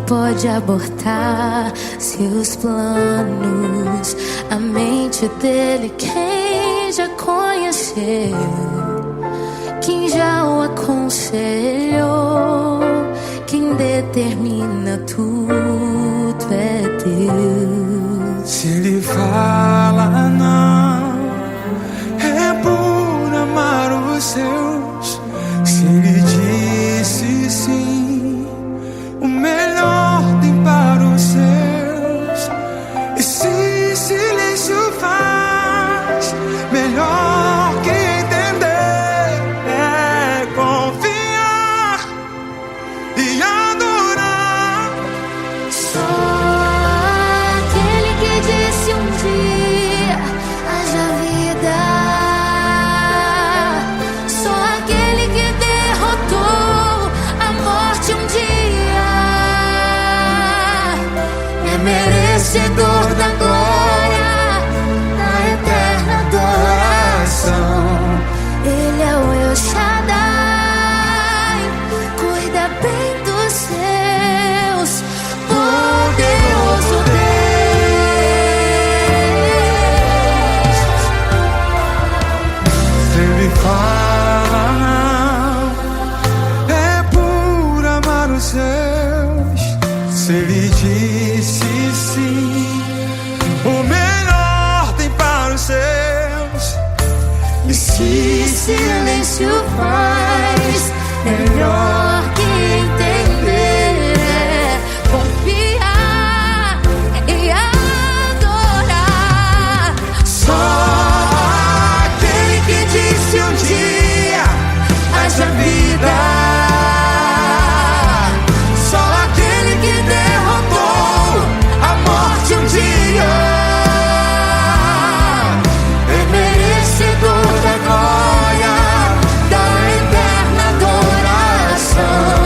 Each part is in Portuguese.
pode abortar seus planos. A mente dele, quem já conheceu, quem já o aconselhou, quem determina tudo é Deus. Se ele fala não, é por amar os seus. Se ele disse sim, o melhor tem para os seus. E se silêncio faz, melhor que entender é confiar e adorar. Só aquele que disse um dia haja vida. Só aquele que derrotou a morte um dia é merecedor da glória, da eterna adoração. Ele é o El Shaddai, cuida bem dos seus, poderoso Deus. Se ele fala não, é por amar os seus. Se ele disse sim, o melhor tem para os seus. E se Silêncio faz, melhor que entender é confiar e adorar. só aquele que disse um dia haja vida. Só aquele que derrotou a morte um dia é merecedor da glória, da eterna adoração.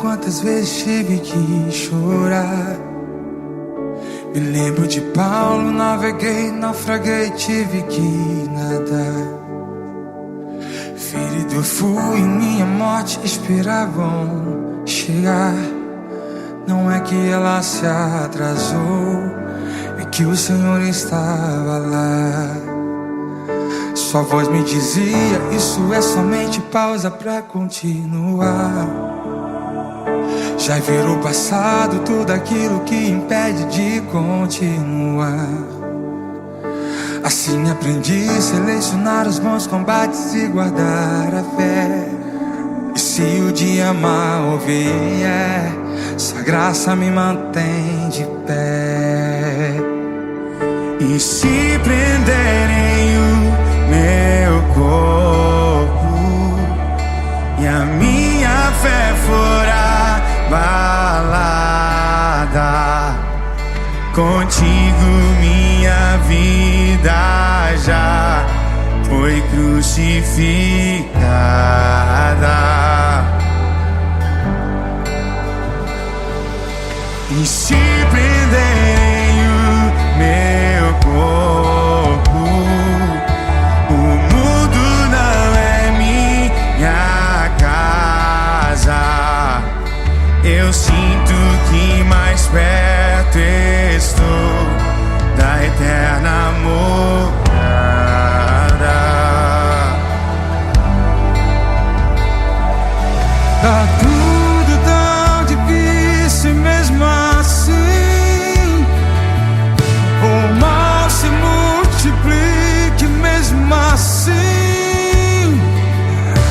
quantas vezes tive que chorar. Me lembro de Paulo, naveguei, naufraguei, tive que nadar. Ferido fui, minha morte esperavam chegar. Não é que ela se atrasou, é que o Senhor estava lá. Sua voz me dizia, isso é somente pausa pra continuar. Já virou passado tudo aquilo que impede de continuar. Assim aprendi a selecionar os bons combates e guardar a fé. E se o dia mal vier, sua graça me mantém de pé. E se prenderem o meu corpo e a minha fé for abalada, contigo minha vida já foi crucificada. E se prenderem o meu corpo, o mundo não é minha casa. Eu sinto que mais perto estou da eterna morada. Tá tudo tão difícil mesmo assim. O mal se multiplique mesmo assim.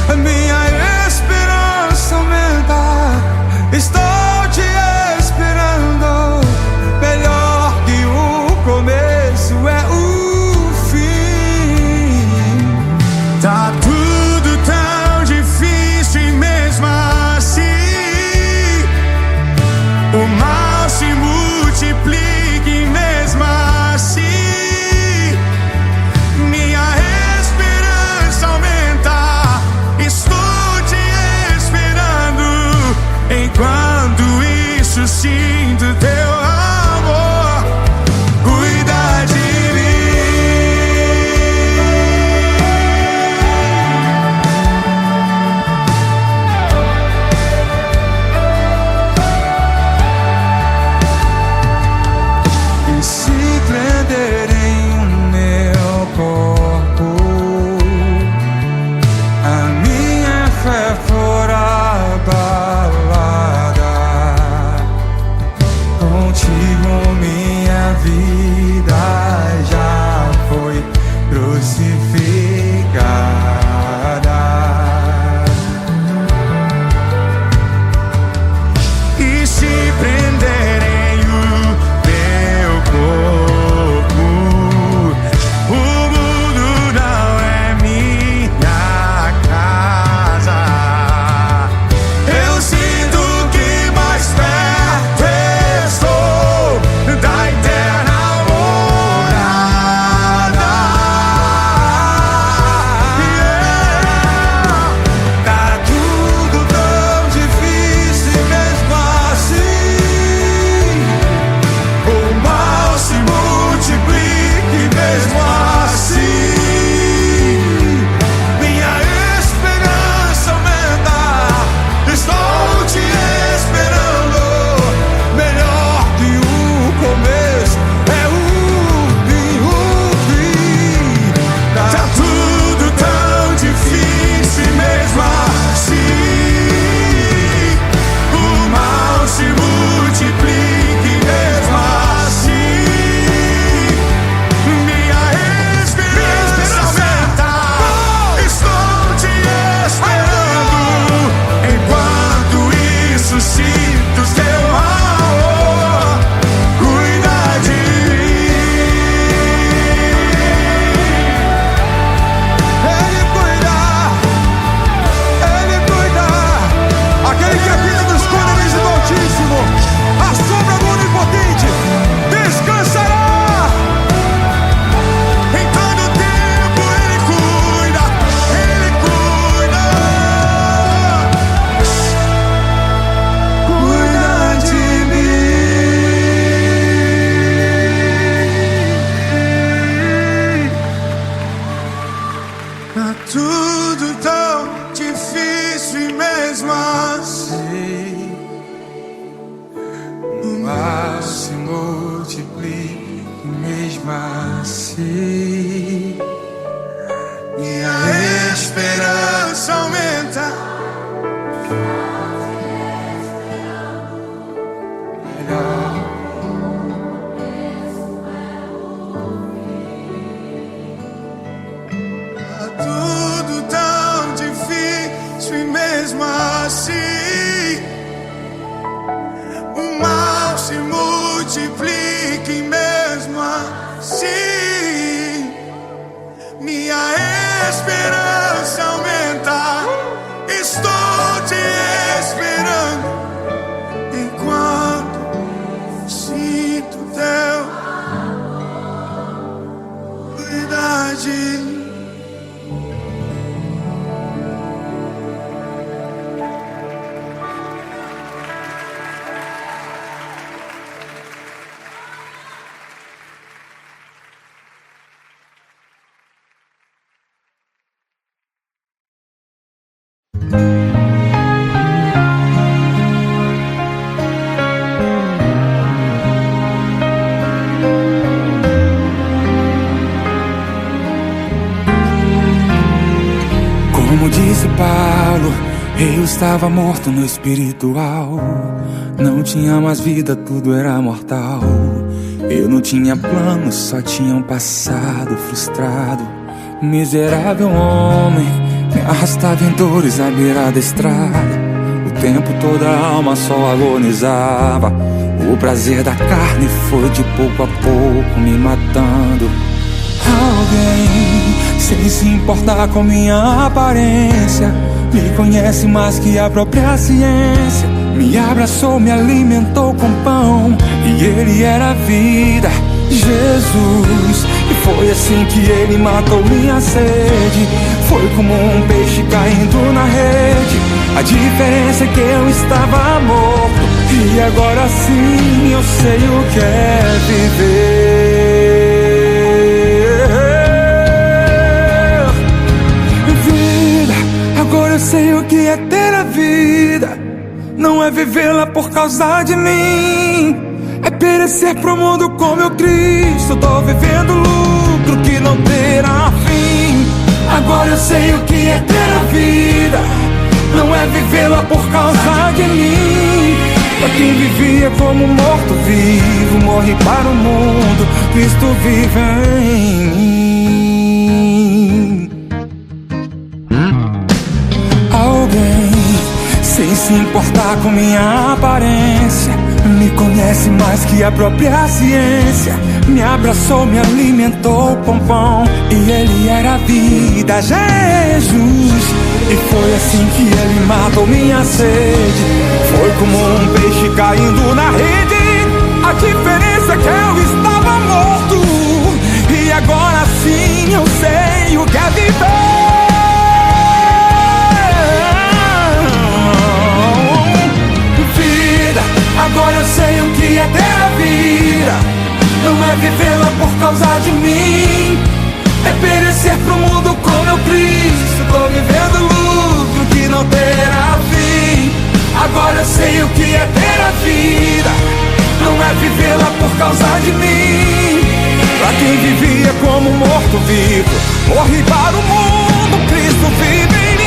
A minha esperança aumenta. Estou te esperando. Melhor que o começo é o fim. Tá tudo tão difícil e mesmo assim o mal se multiplica e mesmo assim minha esperança aumenta. Estou te esperando. Enquanto isso sinto teu amor cuidar de mim. E se prenderem o meu corpo, a minha fé for abalada, contigo minha vida já foi crucificada. E se prenderem o meu corpo, o mundo não é minha casa. Eu sinto que mais perto estou da eterna mal se multiplique, mesmo assim minha esperança aumenta. Tudo tão difícil e mesmo assim o mal se multiplica e mesmo assim minha esperança aumenta. Estou te esperando enquanto sinto teu cuidado. Como disse Paulo, eu estava morto no espiritual. Não tinha mais vida, tudo era mortal. Eu não tinha planos, só tinha um passado frustrado. Miserável homem, me arrastava em dores à beira da estrada. O tempo todo a alma só agonizava. O prazer da carne foi de pouco a pouco me matando. Alguém, sem se importar com minha aparência, me conhece mais que a própria ciência. Me abraçou, me alimentou com pão, e ele era a vida, Jesus. E foi assim que ele matou minha sede. Foi como um peixe caindo na rede. A diferença é que eu estava morto, e agora sim eu sei o que é viver. Agora eu sei o que é ter a vida. Não é vivê-la por causa de mim, é perecer pro mundo com meu Cristo. Tô vivendo lucro que não terá fim. Agora eu sei o que é ter a vida. Não é vivê-la por causa de mim. Pra quem vivia como morto vivo, morre para o mundo, Cristo vive em mim. Alguém, sem se importar com minha aparência, me conhece mais que a própria ciência. Me abraçou, me alimentou com pão, e ele era a vida, Jesus. E foi assim que ele matou minha sede. Foi como um peixe caindo na rede. A diferença é que eu estava morto, e agora sim eu sei o que é viver. Agora eu sei o que é ter a vida. Não é vivê-la por causa de mim, é perecer pro mundo com meu Cristo. Tô vivendo lucro que não terá fim. Agora eu sei o que é ter a vida. Não é vivê-la por causa de mim. Pra quem vivia como morto vivo, morre para o mundo, Cristo vive em mim.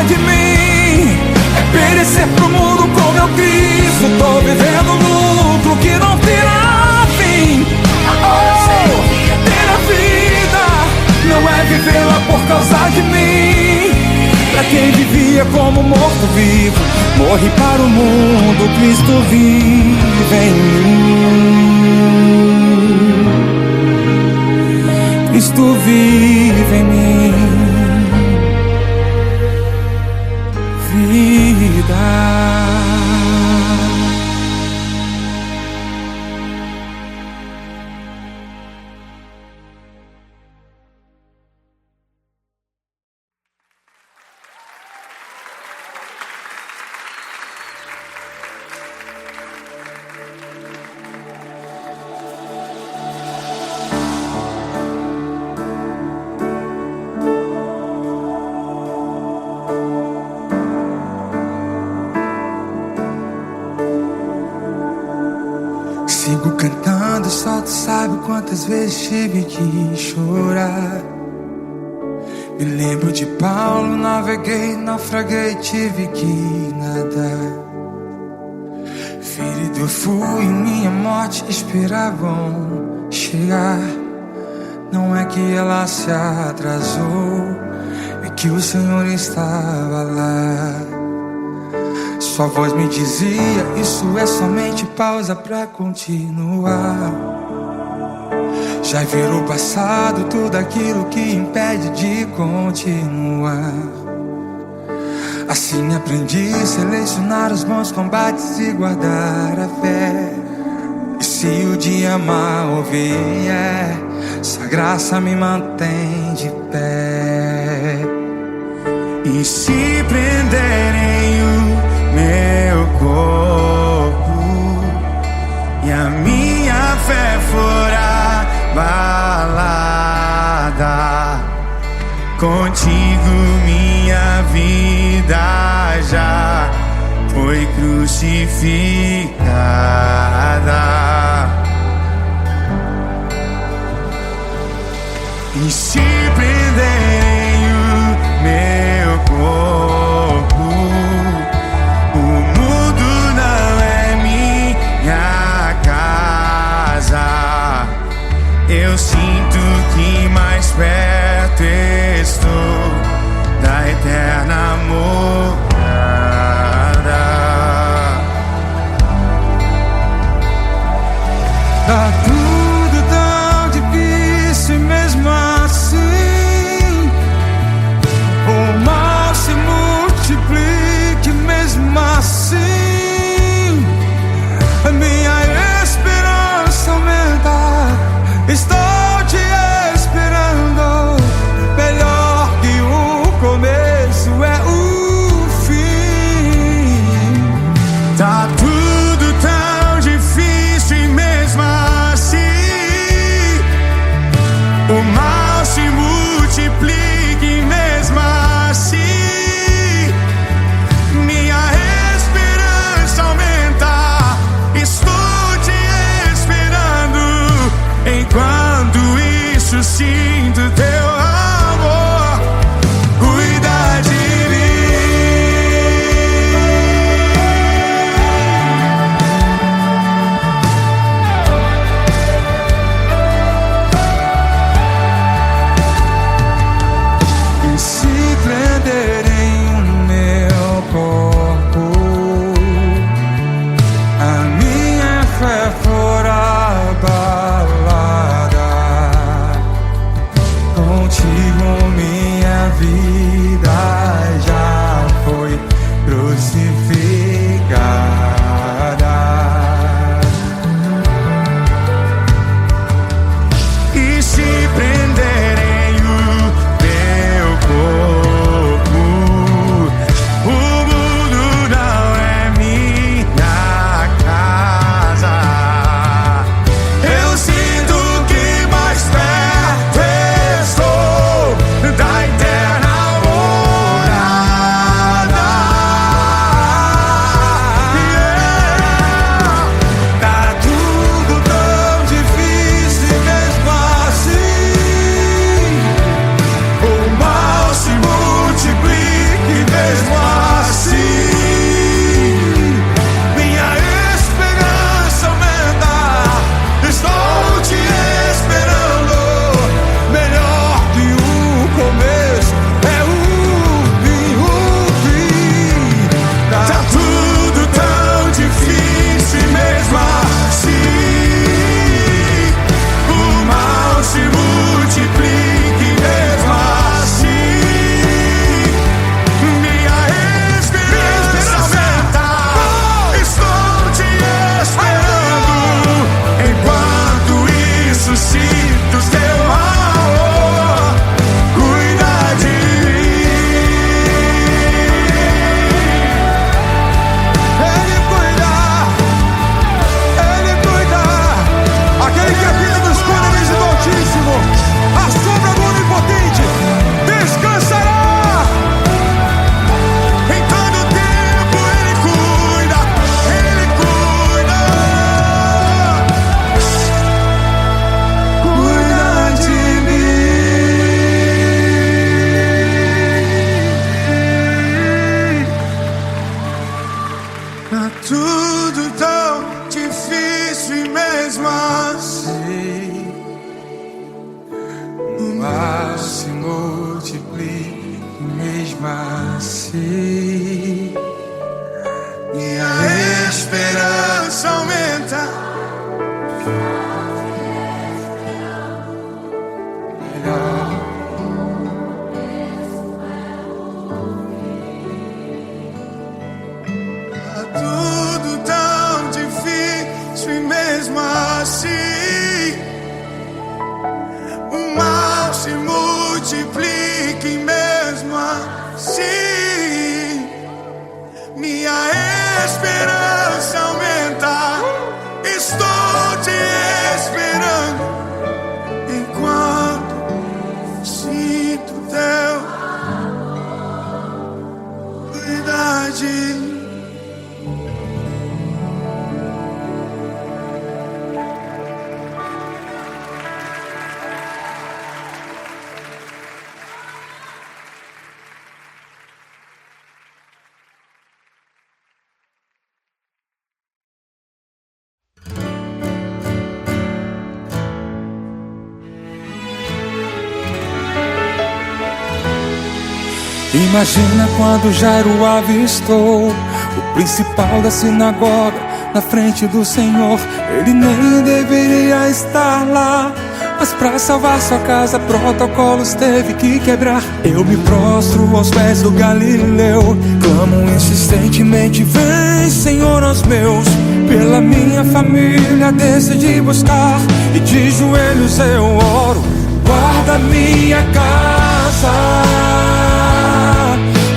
De mim, é perecer pro mundo com meu Cristo. Tô vivendo lucro que não terá fim. Ter a vida não é vivê-la por causa de mim. Pra quem vivia como morto vivo, morre para o mundo, Cristo vive em mim. Cristo vive em mim. Vida. Sigo cantando, só tu sabe quantas vezes tive que chorar. Me lembro de Paulo, naveguei, naufraguei, tive que nadar. Ferido eu fui, minha morte esperavam chegar. Não é que ela se atrasou, é que o Senhor estava lá. Sua voz me dizia, isso é somente pausa pra continuar. Já virou passado tudo aquilo que impede de continuar. Assim aprendi a selecionar os bons combates e guardar a fé. E se o dia mal vier, sua graça me mantém de pé. E se prenderem o meu corpo e a minha fé for abalada, contigo minha vida já foi crucificada. E se prenderem o meu corpo, o mundo não é minha casa. Eu sinto que mais perto estou da eterna morada. Tá tudo tão difícil, mesmo assim tudo tão difícil e mesmo assim o mal se multiplica e mesmo assim minha esperança aumenta. Tudo tão difícil e mesmo assim o mal se multiplica e mesmo assim minha esperança aumenta. Estou te esperando enquanto sinto teu cuidado. Imagina quando Jairo avistou o principal da sinagoga na frente do Senhor. Ele nem deveria estar lá, mas pra salvar sua casa protocolos teve que quebrar. Eu me prostro aos pés do Galileu, clamo insistentemente: vem, Senhor, aos meus. Pela minha família decidi buscar, e de joelhos eu oro: guarda minha casa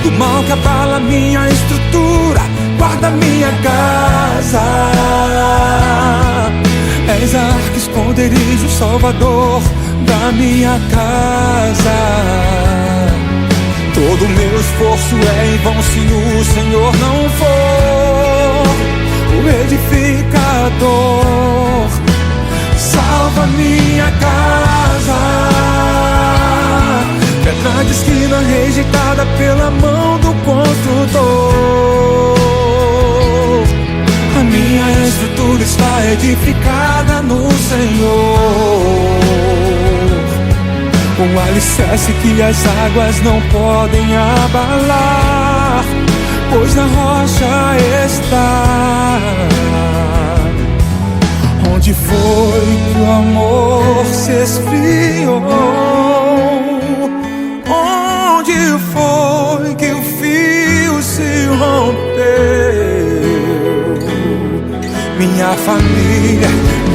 do mal que abala minha estrutura, guarda minha casa. És a arca, esconderijo, salvador da minha casa. Todo meu esforço é em vão se o Senhor não for o edificador. Salva minha casa, pedra de esquina rejeitada pela mão do construtor. A minha estrutura está edificada no Senhor, um alicerce que as águas não podem abalar, pois na rocha está. Onde foi que o amor se esfriou? Onde foi que o fio se rompeu? Minha família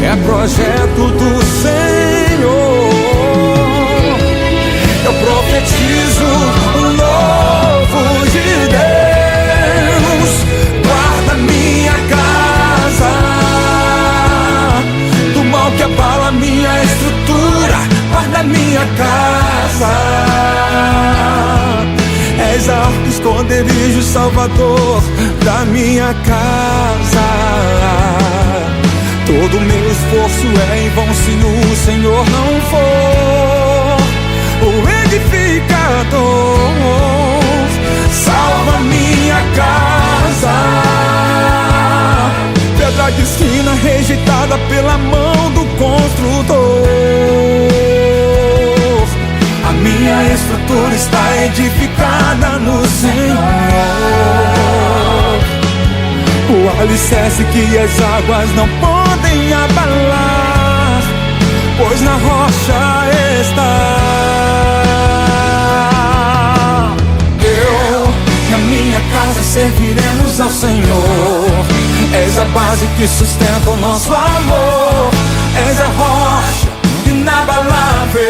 é projeto do Senhor. Eu profetizo o novo de Deus. Guarda minha casa do mal que abala minha estrutura, guarda minha casa. És a arca, esconderijo, salvador da minha casa. Todo meu esforço é em vão se o Senhor não for o edificador. Salva minha casa, pedra de esquina rejeitada pela mão do construtor. A minha estrutura está edificada no Senhor, o alicerce que as águas não podem abalar, pois na rocha está. Eu e a minha casa serviremos ao Senhor. És a base que sustenta o nosso amor. És a rocha inabalável.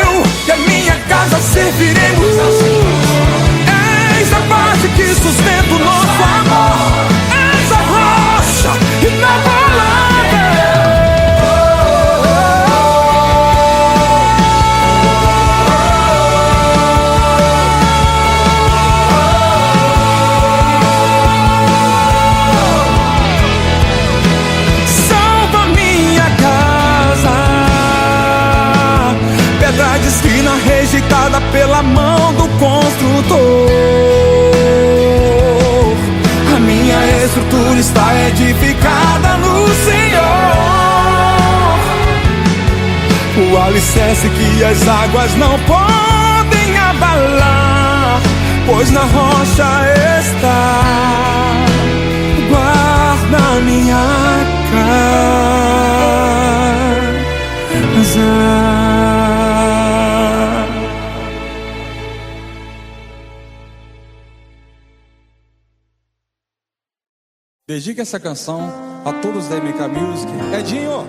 Eu e a minha casa serviremos ao Senhor. És a base que sustenta o nosso amor. És a rocha inabalável. Salva minha casa, pedra de esquina rejeitada pela mão do construtor. dissesse que as águas não podem abalar, pois na rocha está, guarda minha casa. Dedique essa canção a todos da MK Music. Edinho,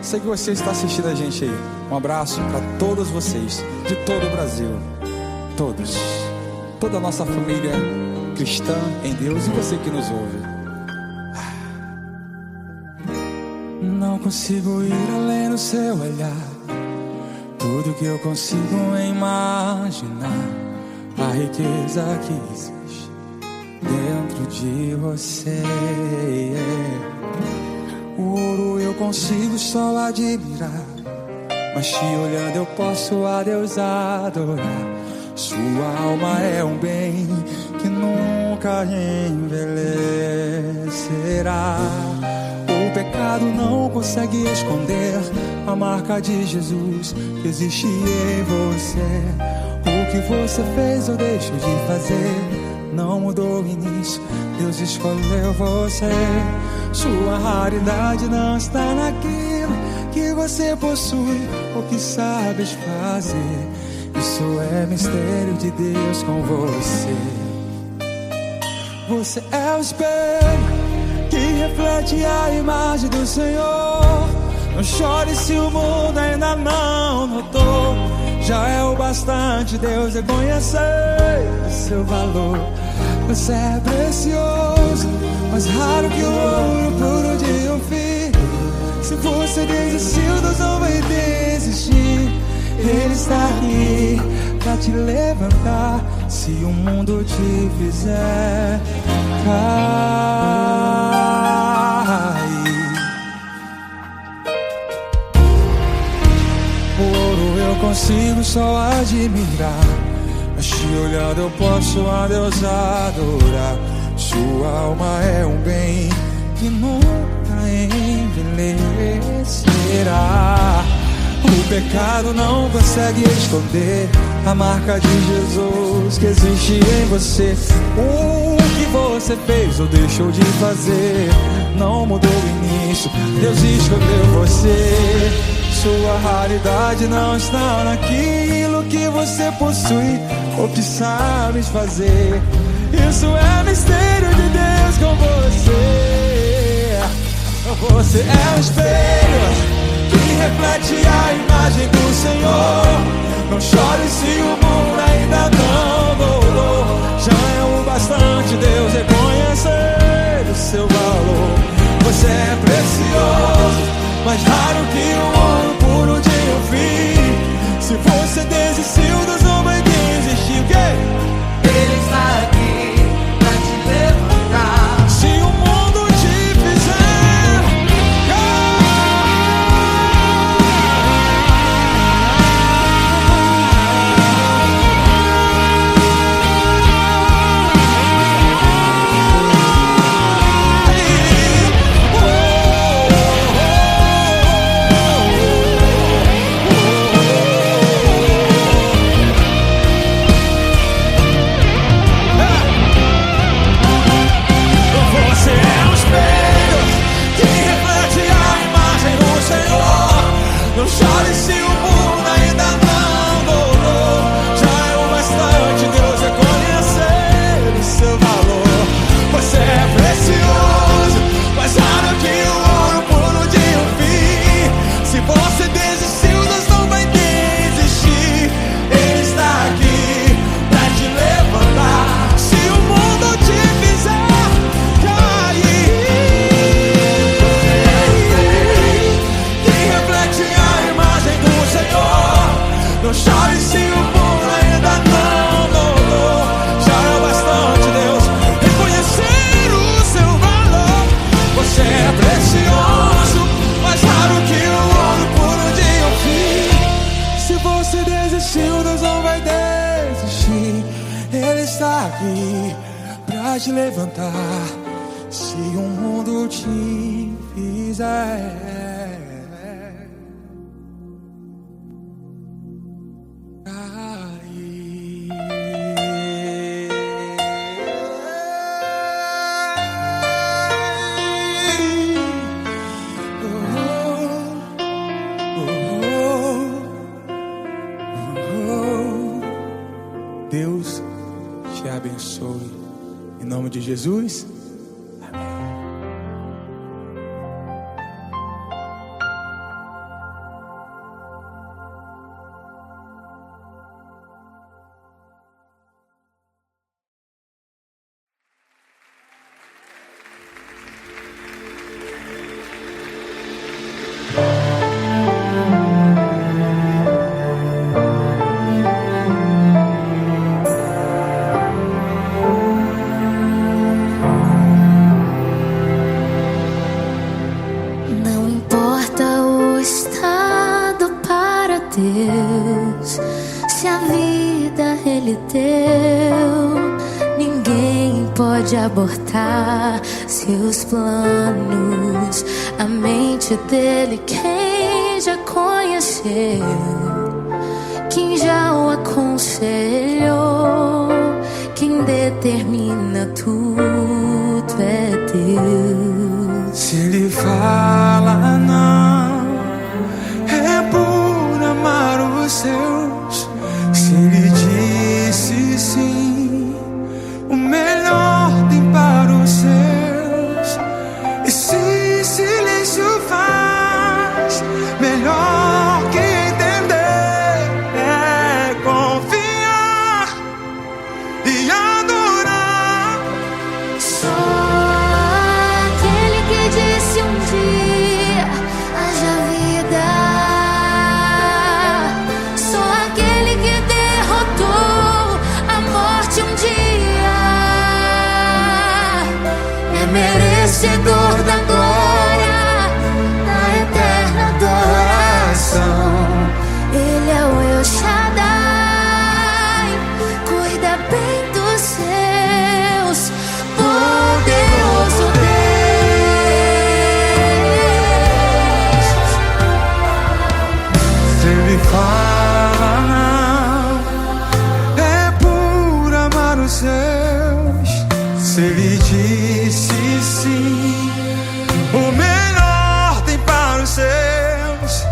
sei que você está assistindo a gente aí. Um abraço para todos vocês, de todo o Brasil. Todos. Toda a nossa família cristã em Deus e você que nos ouve. Não consigo ir além do seu olhar. Tudo que eu consigo imaginar, a riqueza que existe dentro de você. O ouro eu consigo só admirar, mas te olhando eu posso a Deus adorar. Sua alma é um bem que nunca envelhecerá. O pecado não consegue esconder a marca de Jesus que existe em você. O que você fez ou deixou de fazer não mudou o início, Deus escolheu você. Sua raridade não está naquilo que você possui ou que sabes fazer. Isso é mistério de Deus com você. Você é o espelho que reflete a imagem do Senhor. Não chore se o mundo ainda não notou. Já é o bastante Deus reconhecer o seu valor. Você é precioso, mais raro que o ouro puro de um fio. Se você desistiu, Deus não vai desistir. Ele está aqui pra te levantar se o mundo te fizer cair. O ouro eu consigo só admirar, mas te olhando eu posso a Deus adorar. Sua alma é um bem que nunca envelhecerá. O pecado não consegue esconder a marca de Jesus que existe em você. O que você fez ou deixou de fazer não mudou o início, Deus escolheu você. Sua raridade não está naquilo que você possui ou que sabes fazer. Isso é mistério de Deus com você. Você é um espelho que reflete a imagem do Senhor. Não chore se o mundo ainda não mudou. Já é o bastante Deus reconhecer o seu valor. Você é precioso, mais raro que o ouro puro de um fio. Se você desistiu, Deus não vai desistir. O quê? Ele está aqui pra te levantar. Se o mundo te fizer não chore se o mundo ainda não mudou. Já é o bastante Deus reconhecer o seu valor. Você é precioso, mais raro que o ouro puro de um fio. Se você desistiu, Deus não vai desistir. Ele está aqui pra te levantar se o mundo te fizer cair. Não chore se o mundo ainda não mudou. Já é o bastante Deus reconhecer o seu valor. Você é precioso, mais raro que o ouro puro de um fio. Se você desistiu, Deus não vai desistir. Ele está aqui pra te levantar se o mundo te fizer nome de Jesus. Não importa o estado para Deus, se a vida Ele deu, ninguém pode abortar seus planos. A mente dele, quem já conheceu, quem já o aconselhou, quem determina tudo é Deus. Se Ele fala não, é por amar os seus. Se Ele disse sim, o melhor tem para os seus. E se silêncio faz, melhor que entender é confiar e adorar. Só aquele que disse um dia haja vida, só aquele que derrotou a morte um dia é merecedor da glória, da eterna adoração. Ele é o El Shaddai, cuida bem dos seus, poderoso Deus. Se Ele fala não, é por amar os seus. Se Ele disse sim, o melhor tem para os seus.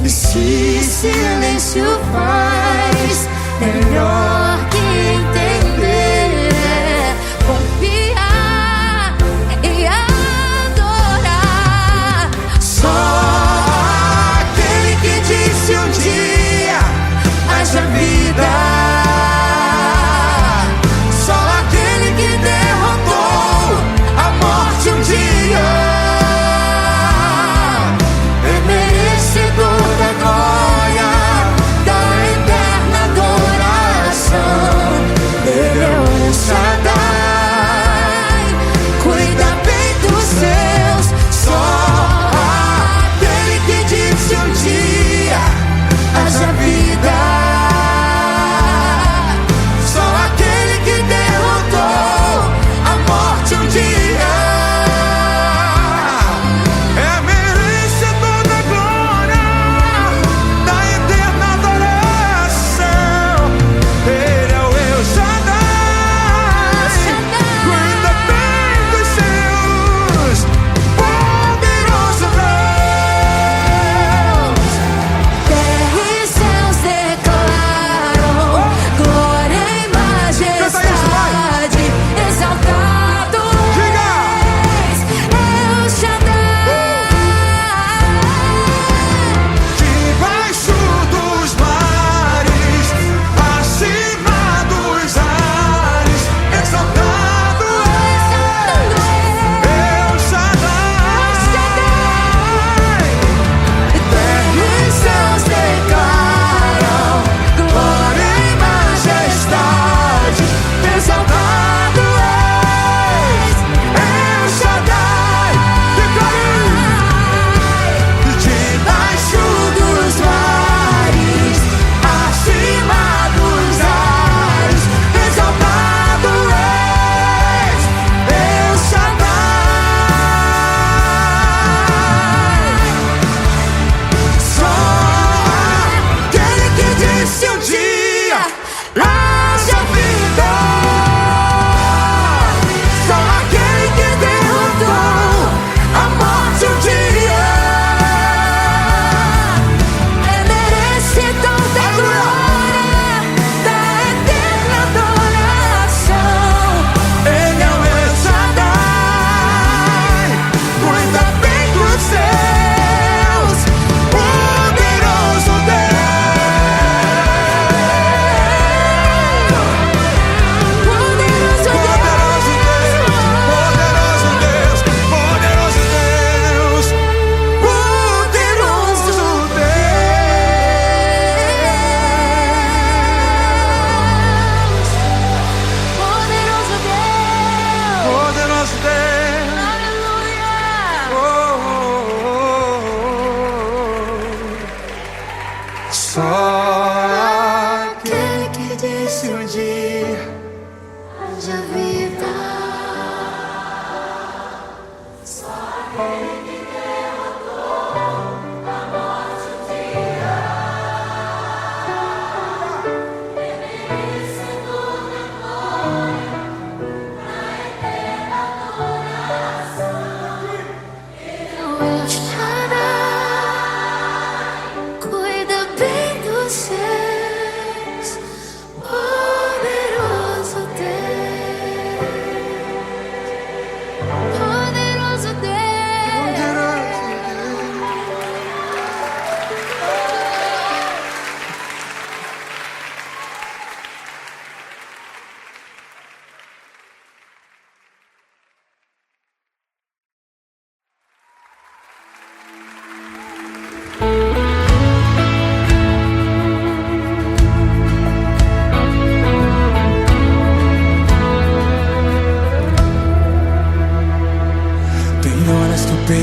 E se silêncio faz, Melhor que entender é confiar e adorar. só aquele que disse um dia haja vida, só aquele que derrotou a morte um dia é merecedor da glória, da eterna adoração.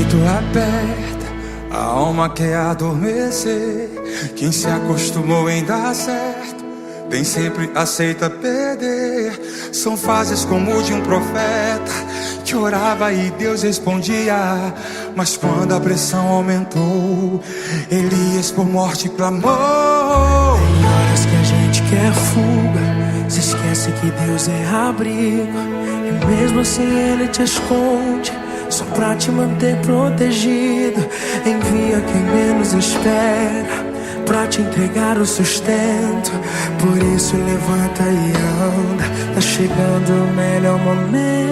peito aperta, a alma quer adormecer. Quem se acostumou em dar certo, nem sempre aceita perder. São fases como o de um profeta, que orava e Deus respondia. Mas quando a pressão aumentou, Elias por morte clamou. Tem horas que a gente quer fuga, se esquece que Deus é abrigo, e mesmo assim Ele te esconde, só pra te manter protegido. Envia quem menos espera, pra te entregar o sustento. Por isso levanta e anda, tá chegando o melhor momento.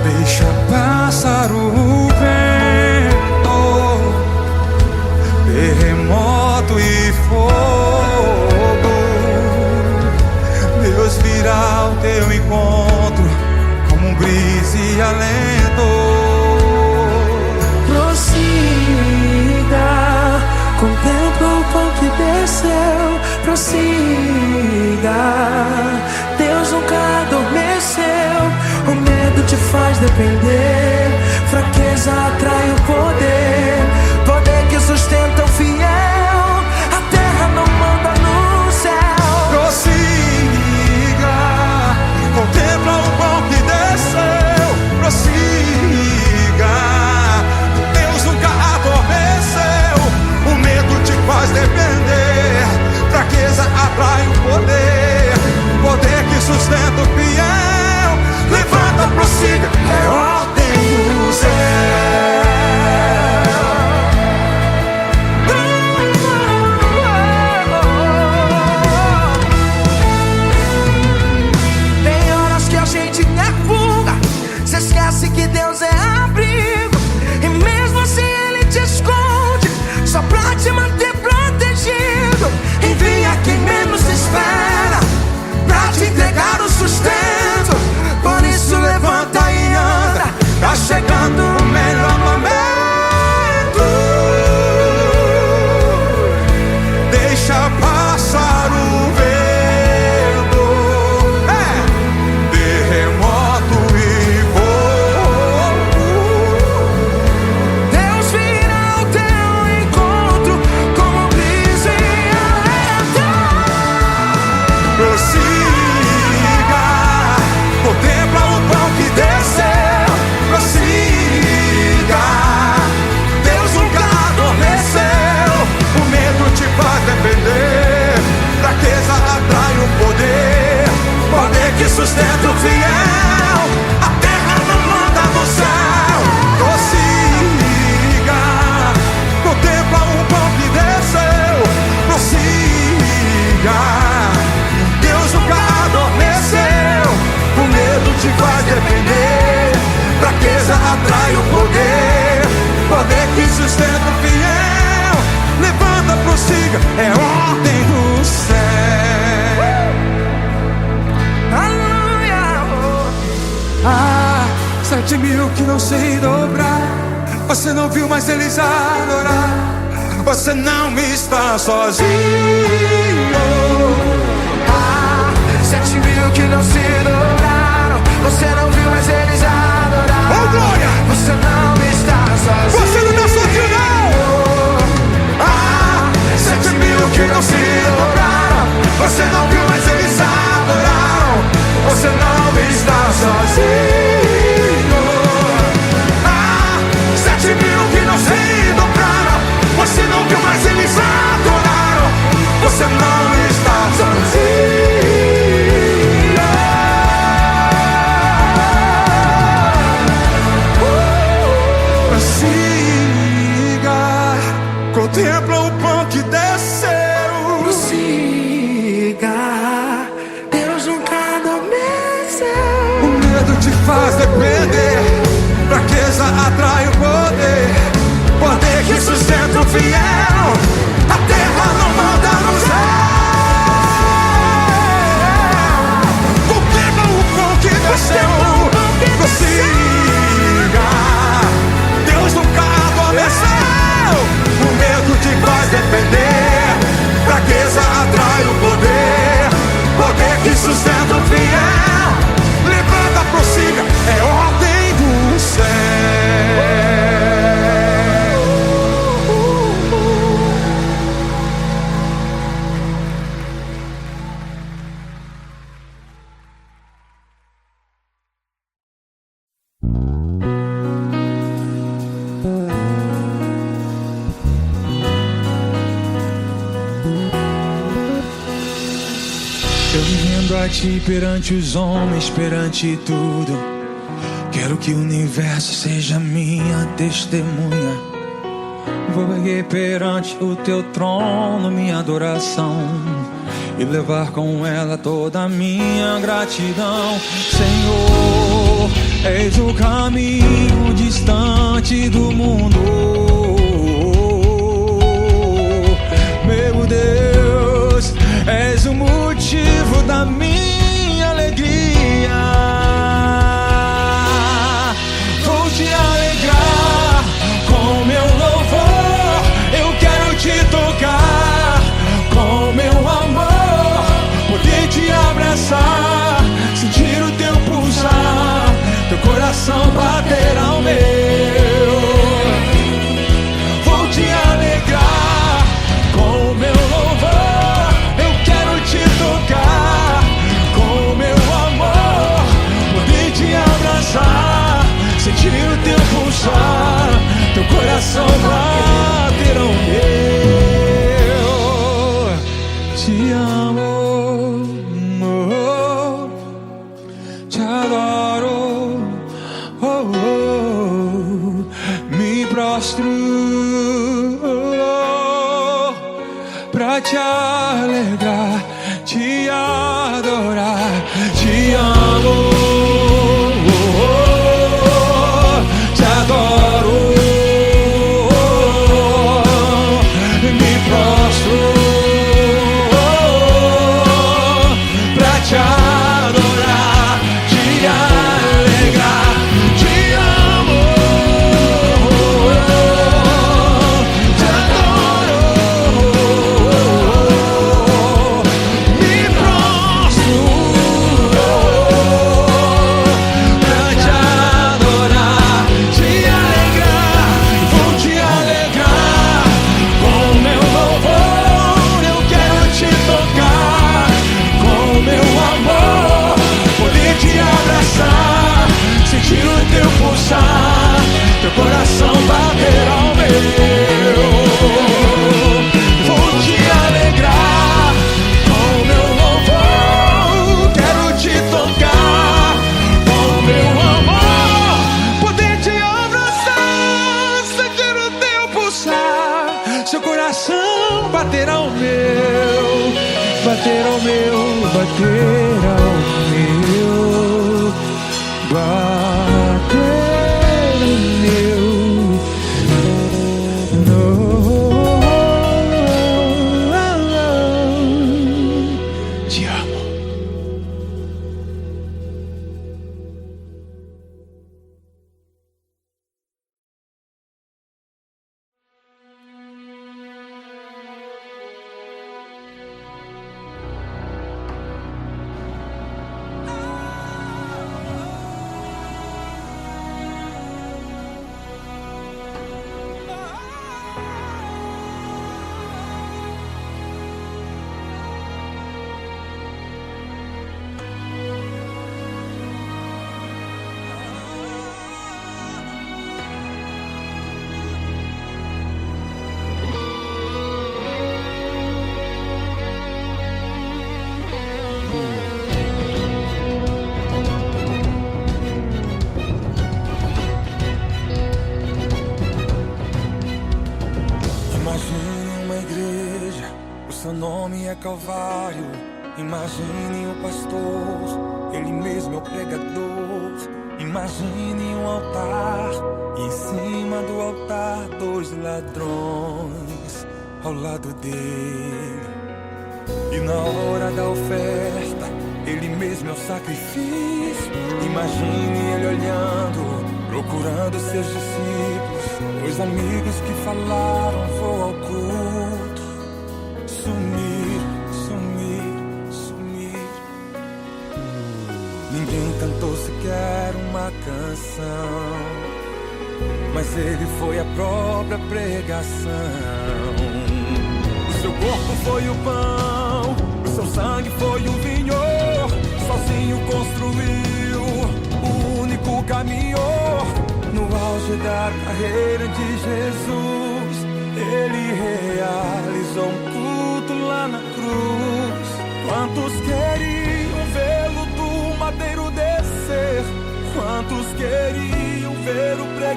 Deixa passar o vento, terremoto e fogo. Deus virá ao teu encontro como um brise e alento. Prossiga, contempla o pão que desceu. Prossiga, Deus nunca adormeceu. O medo te faz depender, fraqueza atrai o poder. Poder que sustenta o fiel, a terra não manda no céu. Prossiga, contempla o pão que desceu. Prossiga, Deus nunca adormeceu. O medo te faz depender, fraqueza atrai o poder. Poder que sustenta o fiel. Levanta, prossiga, é ordem do céu. Tem horas que a gente quer fuga, se esquece que Deus é abrigo, e mesmo assim Ele te esconde, só pra te manter protegido. Envia quem menos espera, pra te entregar o sustento. Por isso levanta e anda, tá chegando o melhor momento. Deixa passar o vento, terremoto e fogo. Deus virá ao teu encontro como brisa e alento. Prossiga, contempla o pão que desceu. Prossiga, Deus nunca adormeceu. O medo te faz depender, fraqueza atrai o poder. Poder que sustenta o fiel, a terra não manda no céu. Prossiga, contempla o pão que desceu. Prossiga, Deus nunca adormeceu. O medo te faz depender, fraqueza atrai o poder. Poder que sustenta o fiel. Levanta, prossiga, é ordem do céu. Aleluia. Ah, 7.000 que não sei dobrar. Você não viu, mas eles adorar. Você não está sozinho. 7.000 que não se dobraram, você não viu, mas eles adoraram. Oh, glória! Você não está sozinho. Você não está sozinho, não! Ah, 7.000 que não se dobraram, você não viu, mas eles adoraram. Você não está sozinho. Ah, 7.000 que não se dobraram, você não viu, mas eles adoraram. Você não está sozinho. Prossiga, contempla o pão que desceu. Prossiga, Deus nunca adormeceu. O medo te faz depender, fraqueza atrai o poder. Poder que sustenta o fiel, a terra não manda no céu. Contempla o pão que desceu. Prossiga, Deus nunca adormeceu. O medo te faz depender, fraqueza atrai o poder. Poder que sustenta o fiel. Levanta, prossiga, é a ti perante os homens, perante tudo. Quero que o universo seja minha testemunha. Vou erguer perante o teu trono minha adoração e levar com ela toda a minha gratidão. Senhor, eis o caminho distante do mundo. Meu Deus, és o motivo da minha alegria. Vou te alegrar com meu louvor. Eu quero te tocar com meu amor, poder te abraçar, sentir o teu pulsar, teu coração bater ao meu. Vou te alegrar com meu louvor. Eu quero te tocar com meu amor, poder te abraçar, sentir o teu pulsar, teu coração bater ao meu. Te amo, oh, te adoro, oh, oh, me prostro pra te alegrar, te adorar. Te amo, oh, oh, te adoro, me prostro pra te adorar, te alegrar. Te amo, te adoro, me prostro pra te adorar, te alegrar. Vou te alegrar com meu louvor. Eu quero te tocar com meu amor, poder te abraçar, sentir o teu pulsar, teu coração bater ao meu. Vou te alegrar com meu louvor. Quero te tocar com meu amor, poder te abraçar, sentir o teu pulsar, seu coração bater ao meu, bater ao meu, bater ao meu, bater ao meu. Te amo. Imagine uma igreja, o seu nome é Calvário. Imagine o pastor, ele mesmo é o pregador. Imagine um altar, e em cima do altar 2 ladrões ao lado dele. E na hora da oferta, ele mesmo é o sacrifício. Imagine ele olhando, procurando seus discípulos, 2 amigos que falaram, vou ao culto. Sumiram, sumiram, sumiram. Ninguém cantou sequer uma canção, mas ele foi a própria pregação. O seu corpo foi o pão, o seu sangue foi o vinho. Sozinho construiu o único caminho. No auge da carreira de Jesus, ele realizou um culto lá na cruz. Quantos queriam ver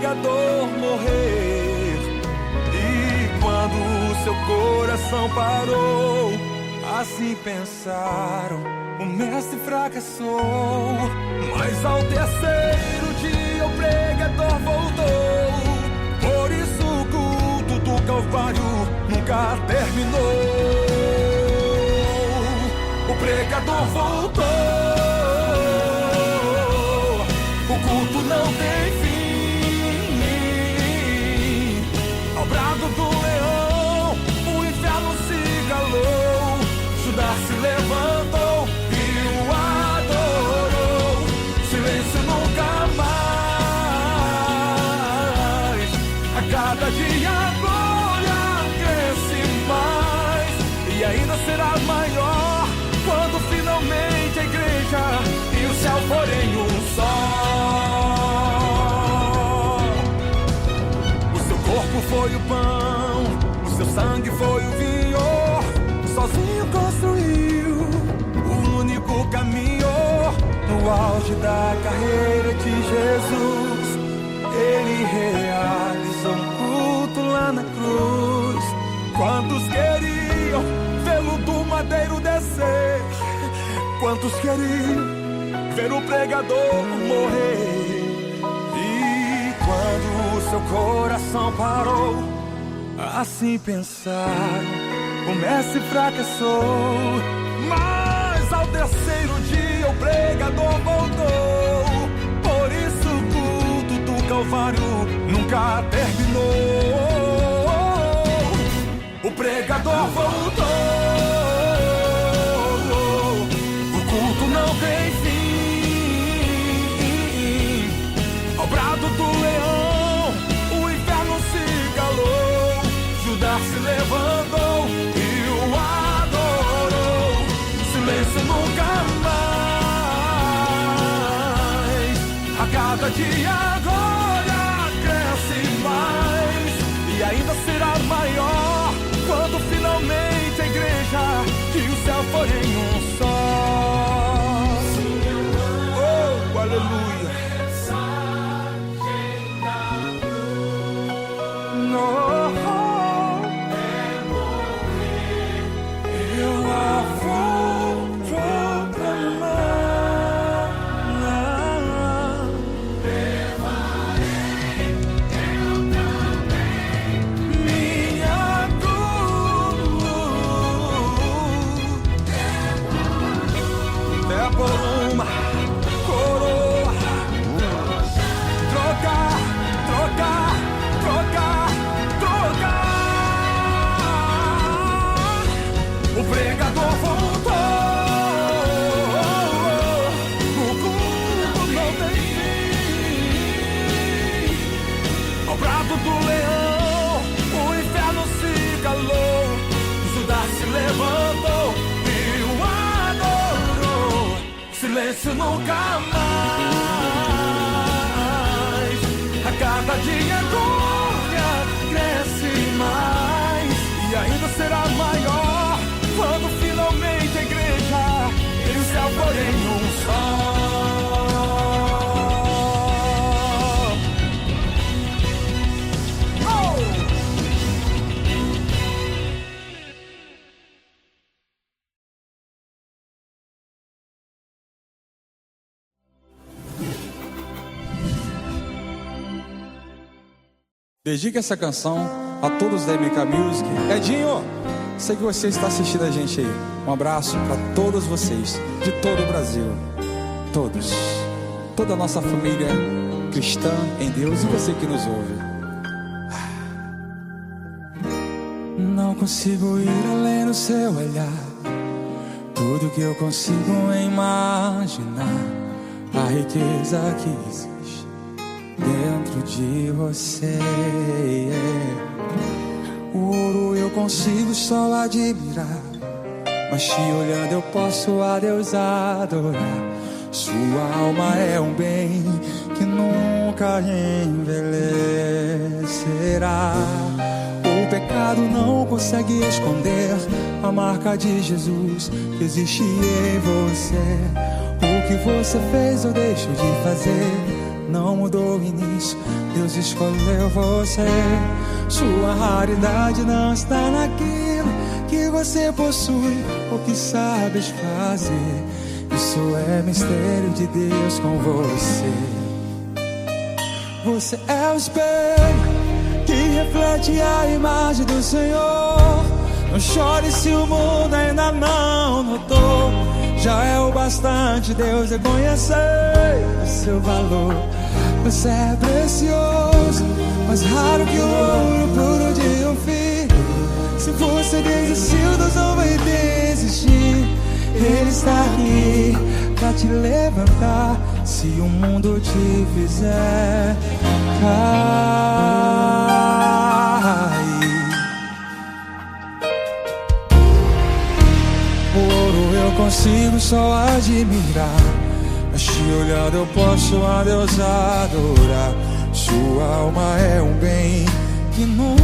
pregador morrer. E quando seu coração parou, assim pensaram, o mestre fracassou. Mas ao terceiro dia o pregador voltou. Por isso o culto do Calvário nunca terminou. O pregador voltou. O culto não tem fim. Ao brado do leão, o inferno se calou. Judas se levantou e o adorou. Silêncio nunca mais. A cada dia a glória cresce mais. E ainda será maior quando finalmente a igreja e o céu forem um só. O seu corpo foi o pão, o seu sangue foi o vinho. Sozinho construiu o único caminho. No auge da carreira de Jesus, ele realizou um culto lá na cruz. Quantos queriam vê-lo do madeiro descer? Quantos queriam ver o pregador morrer? E quando o seu coração parou, assim pensaram, o mestre fracassou. Mas ao terceiro dia o pregador voltou. Por isso o culto do Calvário nunca terminou. O pregador voltou. O culto não tem fim. Ao brado do leão, o inferno se calou. Judas se levantou e o adorou. Silêncio nunca mais. A cada dia a glória cresce mais. E ainda será maior quando finalmente a igreja e o céu forem um só. Oh, aleluia. No. Silêncio nunca mais. A cada dia a glória cresce mais. E ainda será maior quando finalmente a igreja e o céu forem um só. Dedique essa canção a todos da MK Music. Edinho, sei que você está assistindo a gente aí. Um abraço para todos vocês, de todo o Brasil. Todos. Toda a nossa família cristã em Deus e você que nos ouve. Não consigo ir além do seu olhar. Tudo que eu consigo é imaginar a riqueza que existe dentro de você. O ouro eu consigo só admirar, mas te olhando eu posso a Deus adorar. Sua alma é um bem que nunca envelhecerá. O pecado não consegue esconder a marca de Jesus que existe em você. O que você fez ou deixou de fazer não mudou o início. Deus escolheu você. Sua raridade não está naquilo que você possui ou que sabes fazer. Isso é mistério de Deus com você. Você é o espelho que reflete a imagem do Senhor. Não chore se o mundo ainda não notou. Já é o bastante Deus reconhecer o seu valor. Você é precioso, mais raro que o ouro puro de um fio. Se você desistiu, Deus não vai desistir. Ele está aqui pra te levantar. Se o mundo te fizer cair. O ouro eu consigo só admirar, mas te olhando eu posso a Deus adorar. Sua alma é um bem que nunca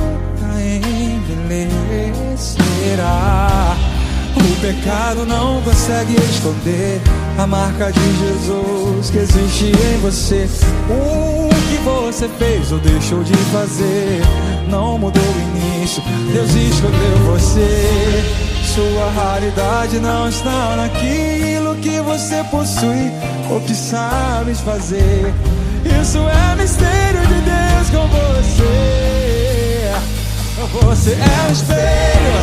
envelhecerá. O pecado não consegue esconder a marca de Jesus que existe em você. O que você fez ou deixou de fazer não mudou o início. Deus escolheu você. Sua raridade não está naquilo que você possui ou que sabes fazer. Isso é mistério de Deus com você. Você é um espelho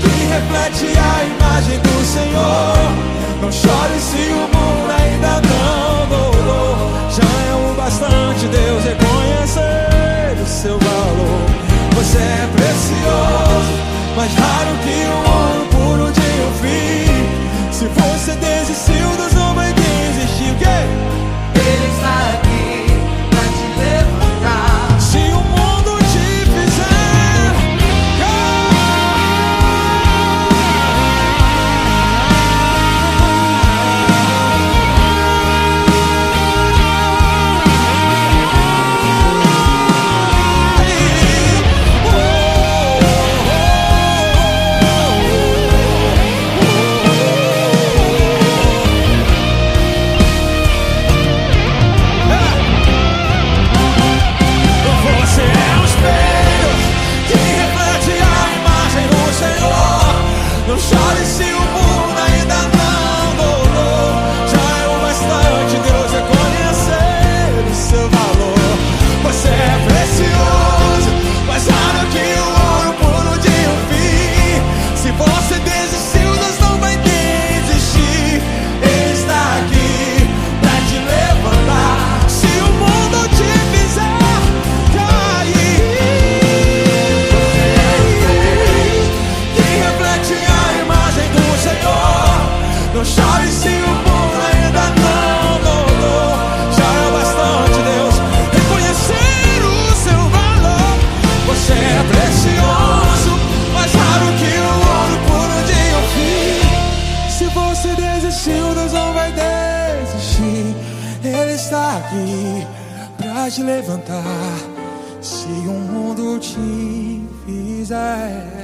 que reflete a imagem do Senhor. Não chore se o mundo ainda não mudou. Já é o bastante Deus reconhecer o seu valor. Você é precioso, mais raro que o ouro puro de um fio. Se você desistiu, Deus não vai desistir. O quê? Ele está aqui pra te levantar. Se o mundo te fizer não chore se o mundo ainda não mudou. Já é o bastante Deus reconhecer o seu valor. Você é precioso, mais raro que o ouro puro de um fio. Se você desistiu, Deus não vai desistir. Ele está aqui pra te levantar. Se o mundo te fizer cair. Não chore se o mundo ainda não mudou. Já é bastante Deus reconhecer o seu valor. Você é precioso, mais raro que o ouro puro de um fio. Se você desistiu, Deus não vai desistir. Ele está aqui pra te levantar. Se o mundo te fizer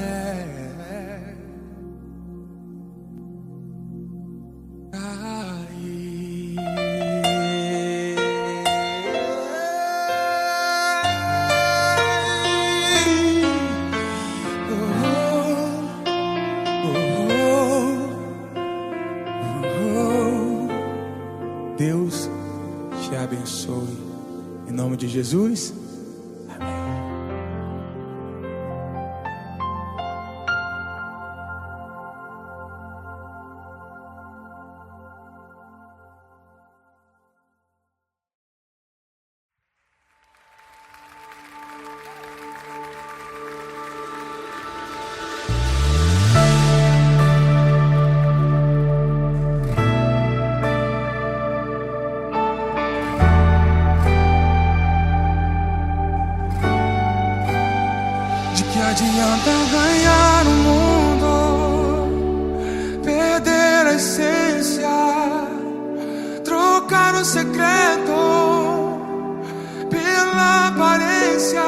Deus te abençoe. Em nome de Jesus. Amém. Adianta ganhar o mundo, perder a essência, trocar o secreto pela aparência.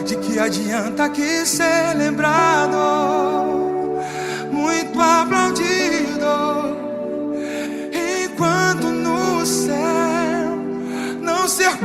De que adianta aqui ser lembrado, muito aplaudido, enquanto no céu não ser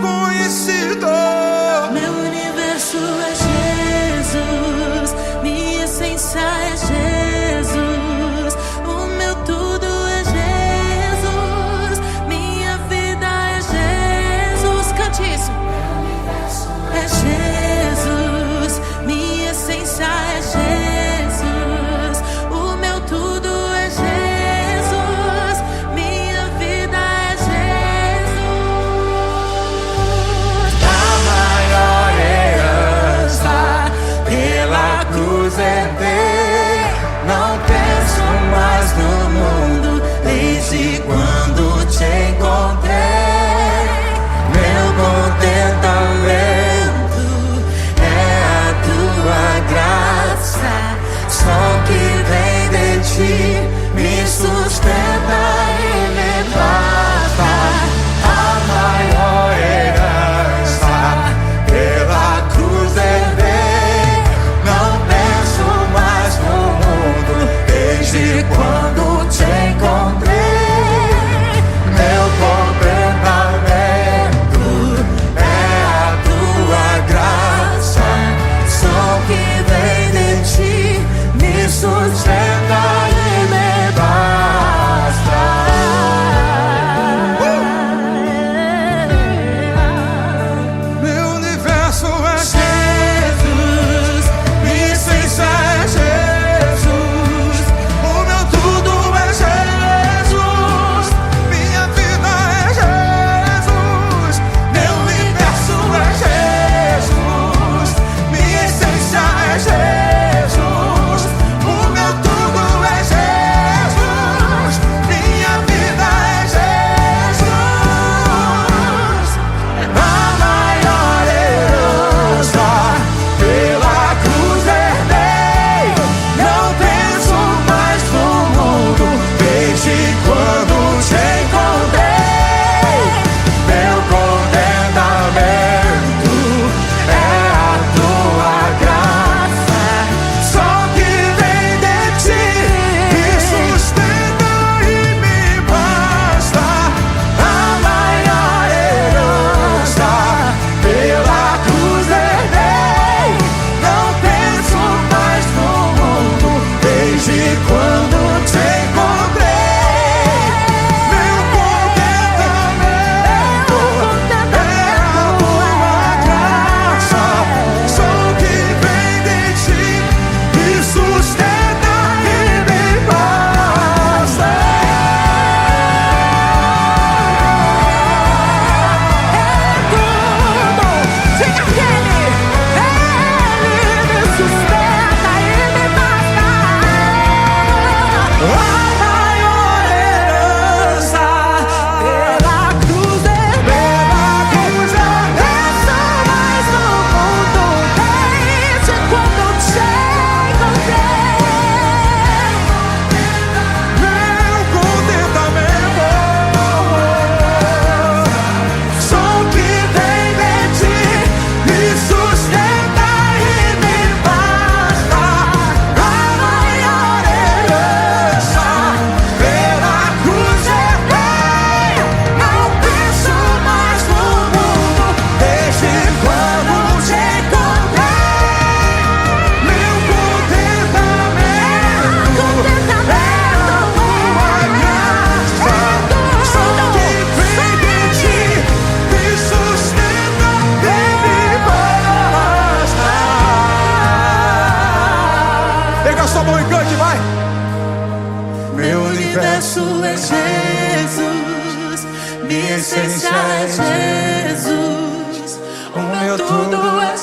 minha essência é Jesus. O meu tudo é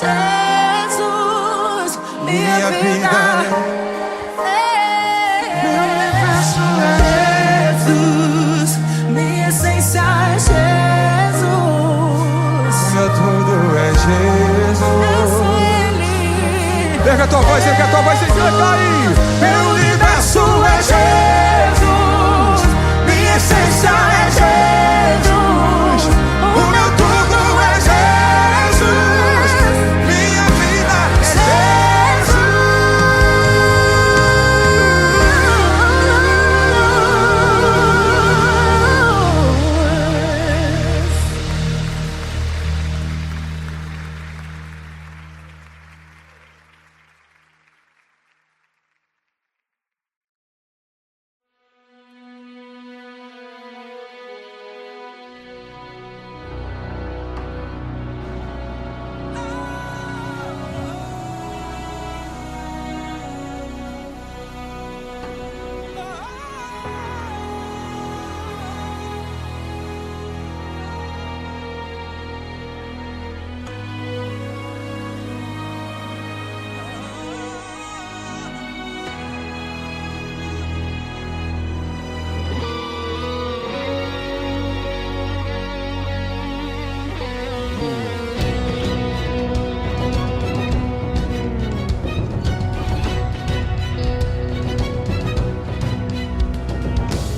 Jesus. Minha vida meu universo é Jesus. Minha essência é Jesus. meu tudo é Eu Jesus. sou Ele. Erga a tua voz e canta aí. Meu universo é Jesus. Minha essência é Jesus. O meu tudo é Jesus. Minha vida é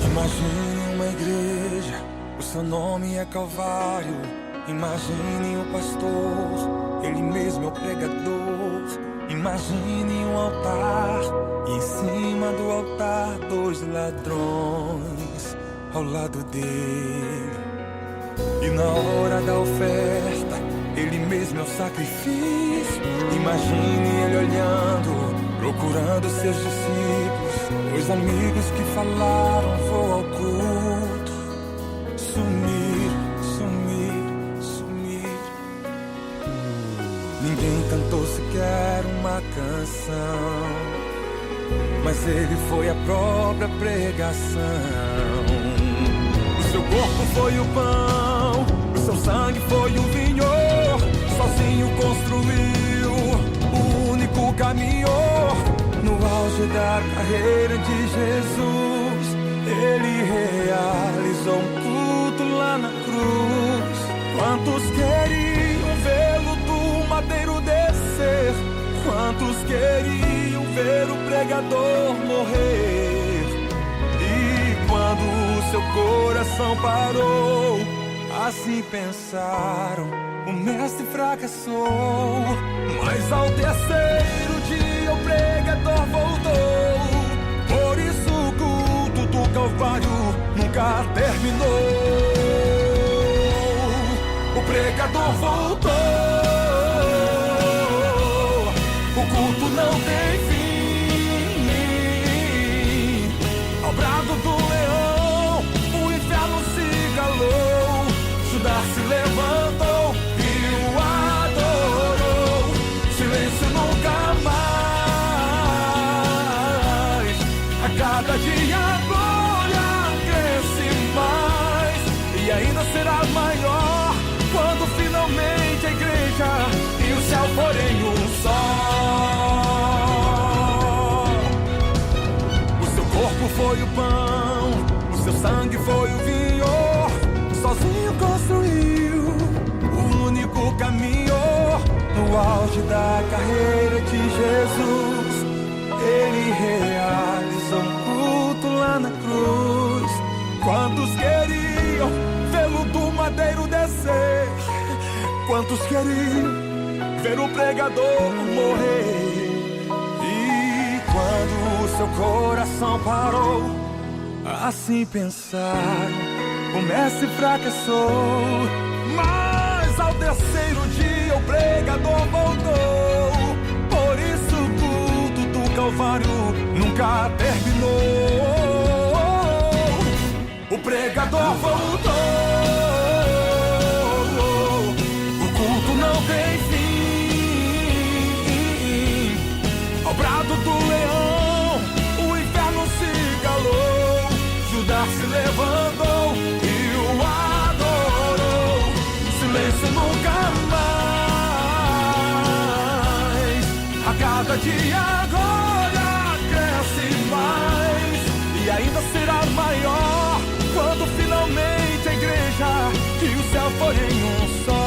Imagine uma igreja, o seu nome é Calvário. Imagine o pastor, ele mesmo é o pregador. Imagine um altar, e em cima do altar 2 ladrões ao lado dele. E na hora da oferta, ele mesmo é o sacrifício. Imagine ele olhando, procurando seus discípulos, os amigos que falaram vou ao culto. Sumir, sumir, sumir. Ninguém cantou sequer uma canção, mas ele foi a própria pregação. O seu corpo foi o pão, o seu sangue foi o vinho. Sozinho construiu o único caminho. No auge da carreira de Jesus, ele realizou um culto lá na cruz. Quantos queriam vê-lo do madeiro descer? Quantos queriam ver o pregador morrer? E quando o seu coração parou, assim pensaram, o mestre fracassou. Mas ao terceiro dia o pregador voltou. Por isso o culto do Calvário nunca terminou. O pregador voltou. O culto não tem fim. Ao brado do leão, o inferno se calou. Judas se levantou e o adorou. Silêncio nunca mais. A cada dia a glória cresce mais. E ainda será maior quando finalmente a igreja e o céu forem um só. O seu corpo foi o pão, o seu sangue foi o vinho. Sozinho construiu o único caminho. No auge da carreira de Jesus, ele realizou um culto lá na cruz. Quantos queriam vê-lo do madeiro descer? Quantos queriam ver o pregador morrer? E quando o seu coração parou, assim pensaram, o mestre fracassou. Mas ao terceiro dia o pregador voltou. Por isso o culto do Calvário nunca terminou. O pregador voltou. O culto não tem fim. Ao brado do leão, o inferno se calou. Judas se levantou e o adorou. dia a glória cresce mais e ainda será maior quando finalmente a igreja e o céu forem um só.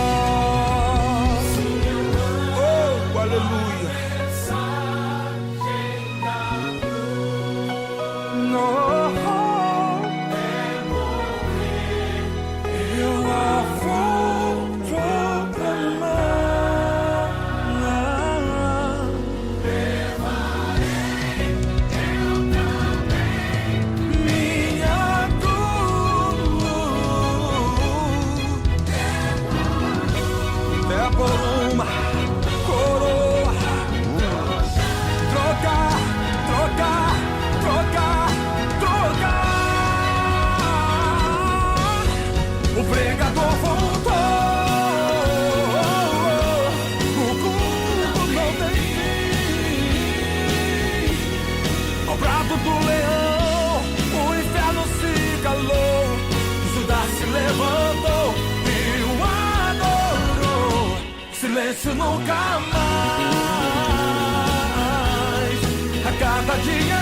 Oh, aleluia. No. O pregador voltou, o culto não tem fim. Ao brado do leão, o inferno se calou, Judá se levantou e o adorou. Silêncio nunca mais, a cada dia